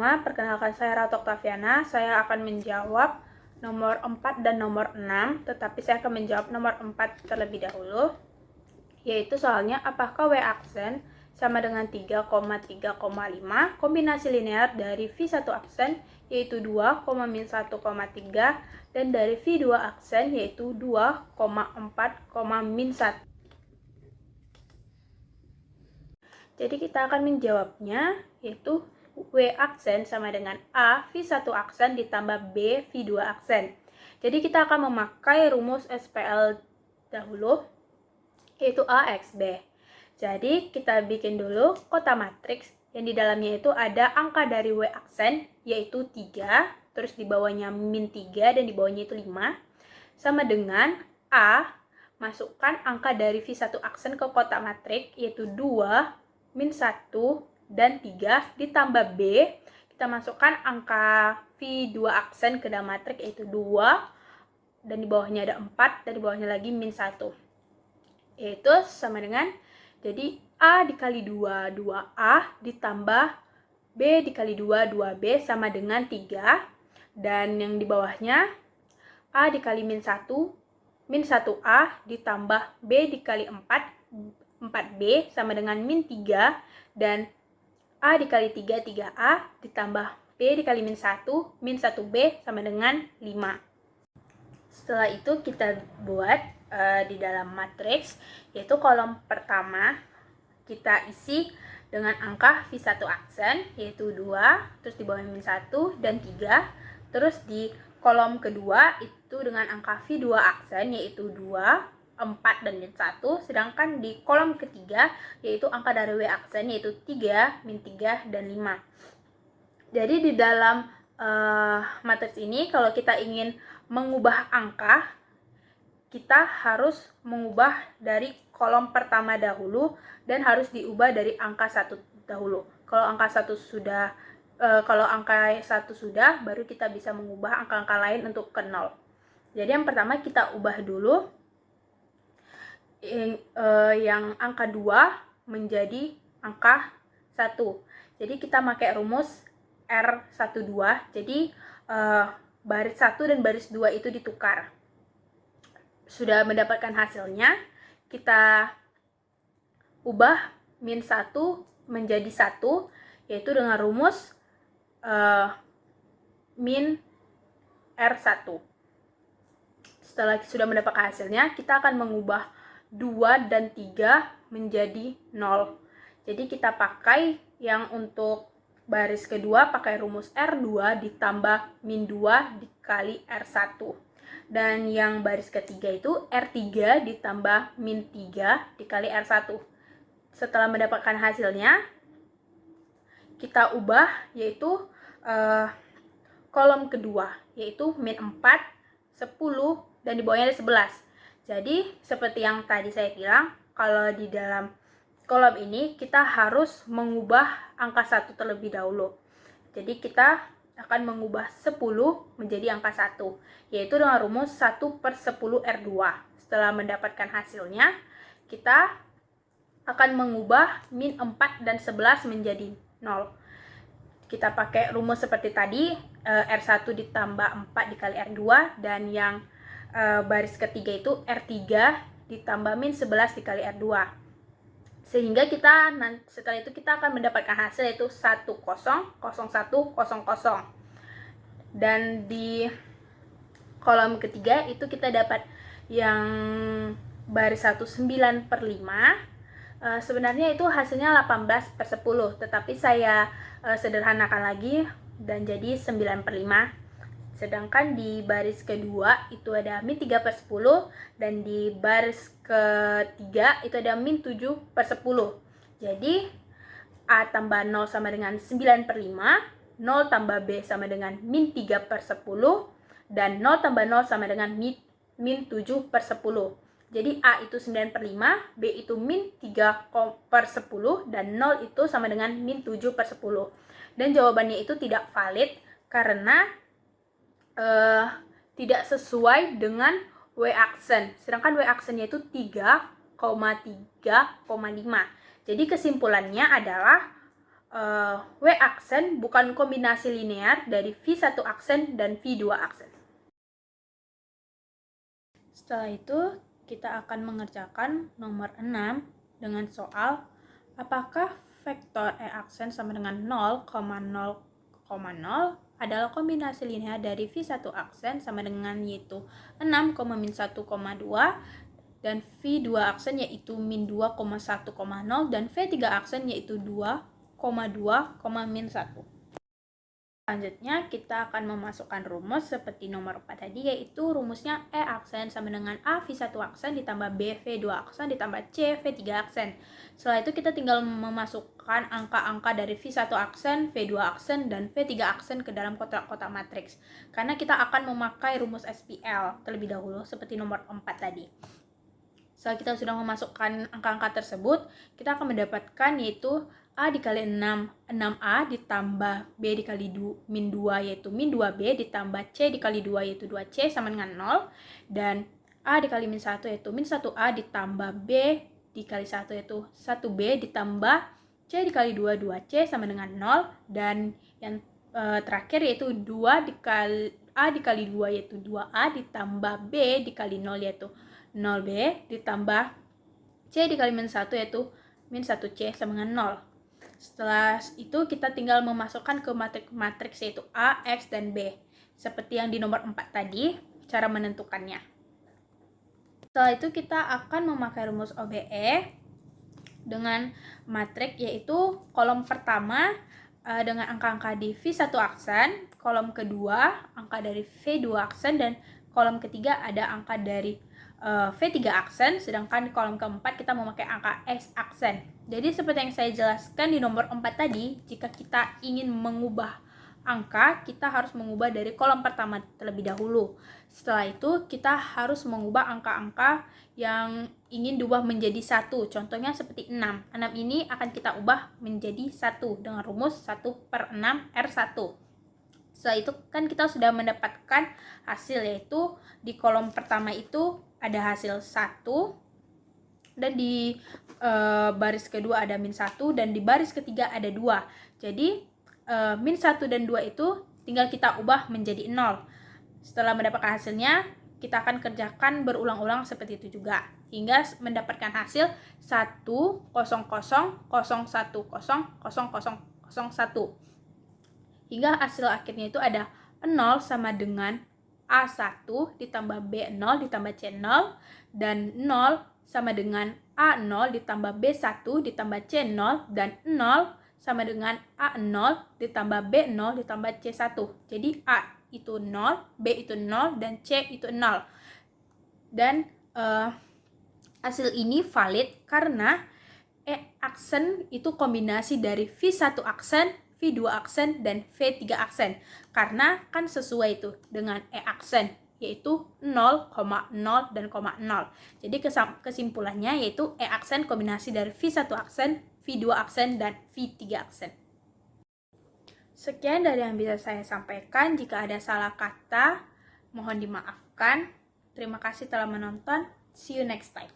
pertama, perkenalkan saya Ratu Oktaviana. Saya akan menjawab nomor 4 dan nomor 6, tetapi saya akan menjawab nomor 4 terlebih dahulu. Yaitu soalnya, apakah W aksen sama dengan 3,3,5 kombinasi linear dari V1 aksen yaitu 2, min 1,3 dan dari V2 aksen yaitu 2,4, min 1. Jadi kita akan menjawabnya, yaitu W aksen sama dengan A V1 aksen ditambah B V2 aksen. Jadi kita akan memakai rumus SPL dahulu, yaitu A X B. Jadi kita bikin dulu kota matriks yang di dalamnya itu ada angka dari W aksen, yaitu 3, terus di bawahnya min 3 dan di bawahnya itu 5, sama dengan A, masukkan angka dari V1 aksen ke kota matriks, yaitu 2, min 1 dan 3 ditambah B, kita masukkan angka V2 aksen ke dalam matriks yaitu 2 dan di bawahnya ada 4 dan di bawahnya lagi min 1, yaitu sama dengan, jadi A dikali 2, 2A ditambah B dikali 2, 2B sama dengan 3, dan yang di bawahnya A dikali min 1, min 1A ditambah B dikali 4B sama dengan min 3, dan A dikali 3, 3A ditambah B dikali min 1, min 1B sama dengan 5. Setelah itu kita buat di dalam matriks, yaitu kolom pertama kita isi dengan angka V1 aksen, yaitu 2, terus di bawahnya min 1 dan 3, terus di kolom kedua itu dengan angka V2 aksen, yaitu 2, 4 dan min 1, sedangkan di kolom ketiga yaitu angka dari W aksen yaitu 3, min 3 dan 5. Jadi di dalam matriks ini kalau kita ingin mengubah angka, kita harus mengubah dari kolom pertama dahulu dan harus diubah dari angka 1 dahulu. Kalau angka 1 sudah baru kita bisa mengubah angka-angka lain untuk ke 0. Jadi yang pertama kita ubah dulu yang angka 2 menjadi angka 1. Jadi kita pakai rumus R12. Jadi baris 1 dan baris 2 itu ditukar. Sudah mendapatkan hasilnya, kita ubah min 1 menjadi 1, yaitu dengan rumus min R1. Setelah sudah mendapatkan hasilnya, kita akan mengubah 2 dan 3 menjadi 0. Jadi kita pakai yang untuk baris kedua pakai rumus R2 ditambah min 2 dikali R1. Dan yang baris ketiga itu R3 ditambah min 3 dikali R1. Setelah mendapatkan hasilnya, kita ubah yaitu kolom kedua, yaitu min 4, 10, dan di bawahnya ada 11. Jadi, seperti yang tadi saya bilang, kalau di dalam kolom ini kita harus mengubah angka 1 terlebih dahulu. Jadi, kita akan mengubah 10 menjadi angka 1, yaitu dengan rumus 1/10 R2. Setelah mendapatkan hasilnya, kita akan mengubah min 4 dan 11 menjadi 0. Kita pakai rumus seperti tadi, R1 ditambah 4 dikali R2, dan yang baris ketiga itu R3 ditambah min 11 dikali R2. Sehingga setelah itu kita akan mendapatkan hasil yaitu 10, 01, 00. Dan di kolom ketiga itu kita dapat yang baris 1 9/5. Sebenarnya itu hasilnya 18/10, tetapi saya sederhanakan lagi dan jadi 9/5. Sedangkan di baris kedua itu ada min 3/10 dan di baris ketiga itu ada min 7/10. Jadi A tambah 0 sama dengan 9/5, 0 tambah B sama dengan min 3/10, dan 0 tambah 0 sama dengan min 7/10. Jadi A itu 9/5, B itu min 3/10, dan 0 itu sama dengan min 7/10. Dan jawabannya itu tidak valid karena tidak sesuai dengan W aksen. Sedangkan W aksennya itu 3,3,5. Jadi kesimpulannya adalah W aksen bukan kombinasi linear dari V1 aksen dan V2 aksen. Setelah itu, kita akan mengerjakan nomor 6 dengan soal apakah vektor E aksen sama dengan 0,0,0 adalah kombinasi linear dari V1 aksen sama dengan yaitu 6, min 1,2 dan V2 aksen yaitu min 2,1,0 dan V3 aksen yaitu 2,2, min 1. Selanjutnya kita akan memasukkan rumus seperti nomor 4 tadi, yaitu rumusnya E aksen sama dengan A V1 aksen ditambah B V2 aksen ditambah C V3 aksen. Setelah itu kita tinggal memasukkan angka-angka dari V1 aksen, V2 aksen, dan V3 aksen ke dalam kotak-kotak matriks. Karena kita akan memakai rumus SPL terlebih dahulu seperti nomor 4 tadi. Setelah kita sudah memasukkan angka-angka tersebut, kita akan mendapatkan yaitu A dikali 6, 6A ditambah B dikali min 2 yaitu min 2B ditambah C dikali 2 yaitu 2C sama dengan 0. Dan A dikali min 1 yaitu min 1A ditambah B dikali 1 yaitu 1B ditambah C dikali 2, 2C sama dengan 0. Dan yang terakhir yaitu 2 dikali A dikali 2 yaitu 2A ditambah B dikali 0 yaitu 0B ditambah C dikali min 1 yaitu min 1C sama dengan 0. Setelah itu kita tinggal memasukkan ke matriks yaitu A, X, dan B. Seperti yang di nomor 4 tadi, cara menentukannya. Setelah itu kita akan memakai rumus OBE dengan matriks yaitu kolom pertama dengan angka-angka di V1 aksen, kolom kedua angka dari V2 aksen, dan kolom ketiga ada angka dari V3 aksen, sedangkan di kolom keempat kita memakai angka X aksen. Jadi seperti yang saya jelaskan di nomor 4 tadi, jika kita ingin mengubah angka, kita harus mengubah dari kolom pertama terlebih dahulu. Setelah itu kita harus mengubah angka-angka yang ingin diubah menjadi 1. Contohnya seperti 6. 6 ini akan kita ubah menjadi 1 dengan rumus 1/6 R1. Setelah itu kan kita sudah mendapatkan hasil, yaitu di kolom pertama itu ada hasil 1 dan di baris kedua ada min 1 dan di baris ketiga ada 2. Jadi min 1 dan 2 itu tinggal kita ubah menjadi 0. Setelah mendapatkan hasilnya, kita akan kerjakan berulang-ulang seperti itu juga hingga mendapatkan hasil 1, 0, 0, 0, 1, 0, 0, 0, 1. Hingga hasil akhirnya itu ada 0 sama dengan A1 ditambah B0 ditambah C0, dan 0 sama dengan A0 ditambah B1 ditambah C0, dan 0 sama dengan A0 ditambah B0 ditambah C1. Jadi A itu 0, B itu 0, dan C itu 0. Dan hasil ini valid karena E aksen itu kombinasi dari V1 aksen, V2 aksen, dan V3 aksen. Karena kan sesuai itu dengan E aksen, yaitu 0, 0, dan 0. Jadi kesimpulannya yaitu E aksen kombinasi dari V1 aksen, V2 aksen, dan V3 aksen. Sekian dari yang bisa saya sampaikan. Jika ada salah kata, mohon dimaafkan. Terima kasih telah menonton. See you next time.